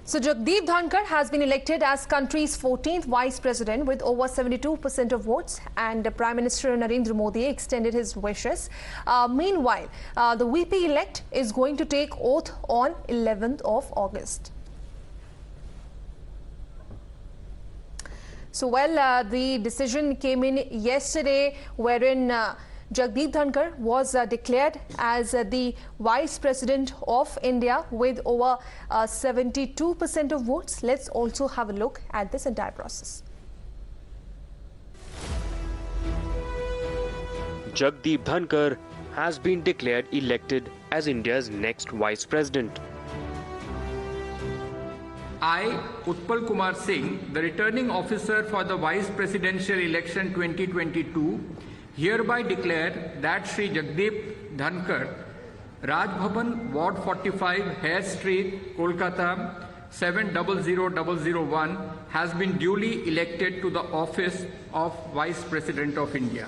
So Jagdeep Dhankhar has been elected as country's 14th vice president with over 72% of votes, and Prime Minister Narendra Modi extended his wishes. Meanwhile, the VP-elect is going to take oath on 11th of August. So, the decision came in yesterday, wherein Jagdeep Dhankhar was declared as the Vice President of India with over 72% of votes. Let's also have a look at this entire process. Jagdeep Dhankhar has been declared elected as India's next Vice President. I, Utpal Kumar Singh, the returning officer for the Vice Presidential Election 2022, hereby declare that Shri Jagdeep Dhankhar, Raj Bhavan, Ward 45, Hare Street, Kolkata 700001, has been duly elected to the office of Vice President of India.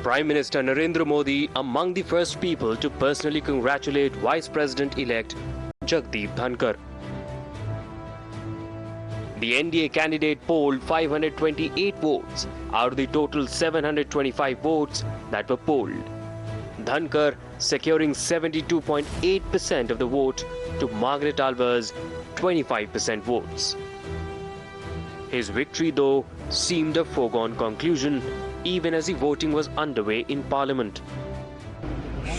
Prime Minister Narendra Modi among the first people to personally congratulate Vice President-elect Jagdeep Dhankhar. The NDA candidate polled 528 votes out of the total 725 votes that were polled. Dhankar securing 72.8% of the vote to Margaret Alvar's 25% votes. His victory, though, seemed a foregone conclusion even as the voting was underway in Parliament.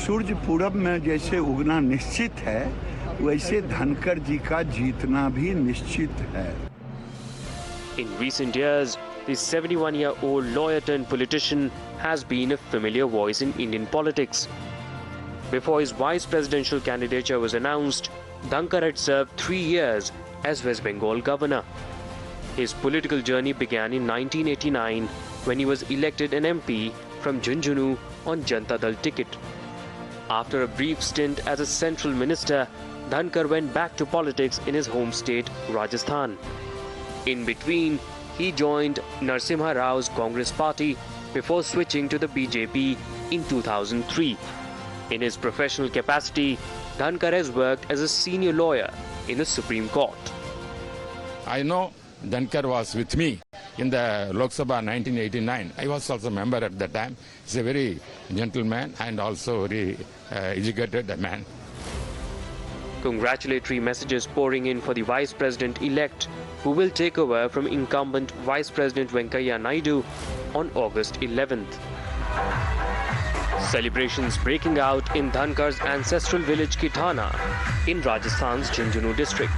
सूरज पूरब में जैसे उगना निश्चित है, वैसे धनकर जी का जीतना भी निश्चित है. In recent years, the 71-year-old lawyer-turned-politician has been a familiar voice in Indian politics. Before his vice presidential candidature was announced, Dhankar had served 3 years as West Bengal governor. His political journey began in 1989 when he was elected an MP from JhunJhunu on Janata Dal ticket. After a brief stint as a central minister, Dhankar went back to politics in his home state, Rajasthan. In between, he joined Narasimha Rao's Congress party before switching to the BJP in 2003. In his professional capacity, Dhankar has worked as a senior lawyer in the Supreme Court. I know Dhankar was with me in the Lok Sabha 1989. I was also a member at that time. He's a very gentleman and also very educated man. Congratulatory messages pouring in for the Vice President-elect, who will take over from incumbent Vice President Venkaiah Naidu on August 11th. Celebrations breaking out in Dhankar's ancestral village Kitana in Rajasthan's JhunJhunu district.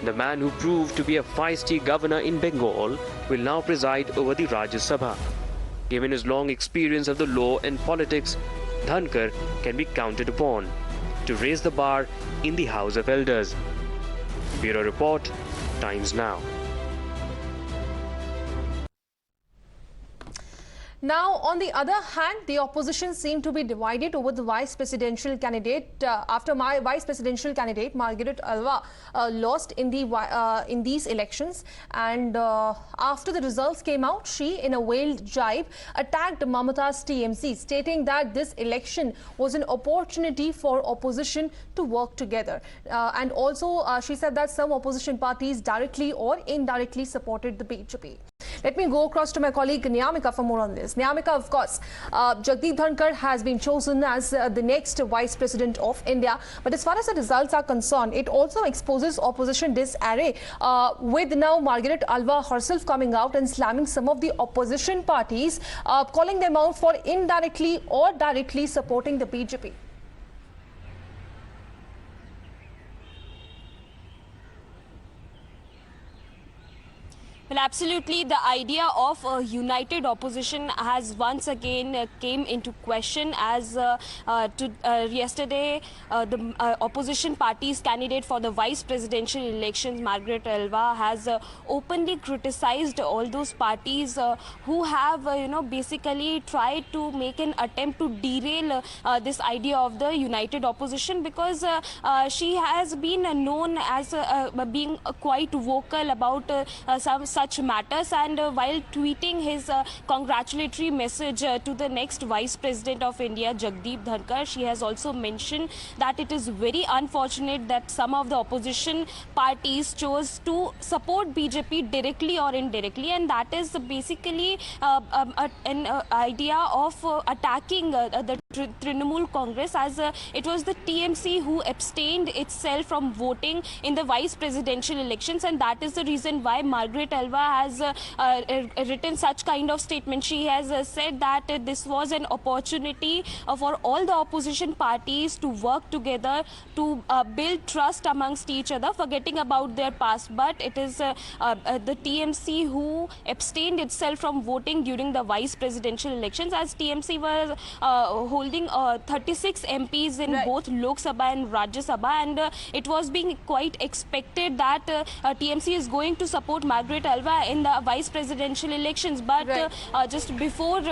The man who proved to be a feisty governor in Bengal will now preside over the Rajya Sabha. Given his long experience of the law and politics, Dhankar can be counted upon to raise the bar in the House of Elders. Bureau Report, Times Now. Now, on the other hand, the opposition seemed to be divided over the vice presidential candidate after my vice presidential candidate Margaret Alva lost in these elections, and after the results came out, she, in a veiled jibe, attacked Mamata's TMC, stating that this election was an opportunity for opposition to work together, and also she said that some opposition parties directly or indirectly supported the BJP. Let me go across to my colleague Nyamika for more on this. Nyamika, of course, Jagdeep Dhankhar has been chosen as the next Vice President of India. But as far as the results are concerned, it also exposes opposition disarray, with now Margaret Alva herself coming out and slamming some of the opposition parties, calling them out for indirectly or directly supporting the BJP. Well, absolutely. The idea of a united opposition has once again came into question as yesterday the opposition party's candidate for the vice presidential elections, Margaret Alva, has openly criticized all those parties who have, basically tried to make an attempt to derail this idea of the united opposition, because she has been known as being quite vocal about some such matters. And while tweeting his congratulatory message to the next Vice President of India, Jagdeep Dhankhar, she has also mentioned that it is very unfortunate that some of the opposition parties chose to support BJP directly or indirectly, and that is basically an idea of attacking the Trinamool Congress, as it was the TMC who abstained itself from voting in the vice presidential elections, and that is the reason why Margaret Alva has written such kind of statement. She has said that this was an opportunity for all the opposition parties to work together to build trust amongst each other, forgetting about their past. But it is the TMC who abstained itself from voting during the vice presidential elections, as TMC was holding 36 MPs in both Lok Sabha and Rajya Sabha, and it was being quite expected that TMC is going to support Margaret Alva in the vice presidential elections. But just before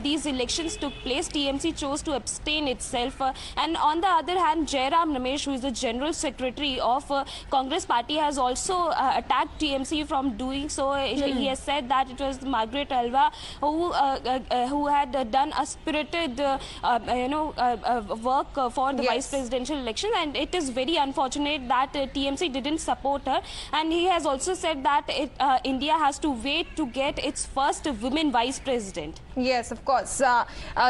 these elections took place, TMC chose to abstain itself. And on the other hand, Jairam Ramesh, who is the General Secretary of Congress Party, has also attacked TMC from doing so. He has said that it was Margaret Alva who had done a spirited work for the vice presidential election, and it is very unfortunate that TMC didn't support her. And he has also said that India has to wait to get its first women vice president. Yes, of course.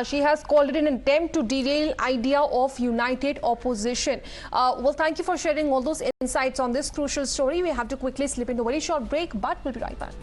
She has called it an attempt to derail idea of united opposition. Well, thank you for sharing all those insights on this crucial story. We have to quickly slip into a very short break, but we'll be right back.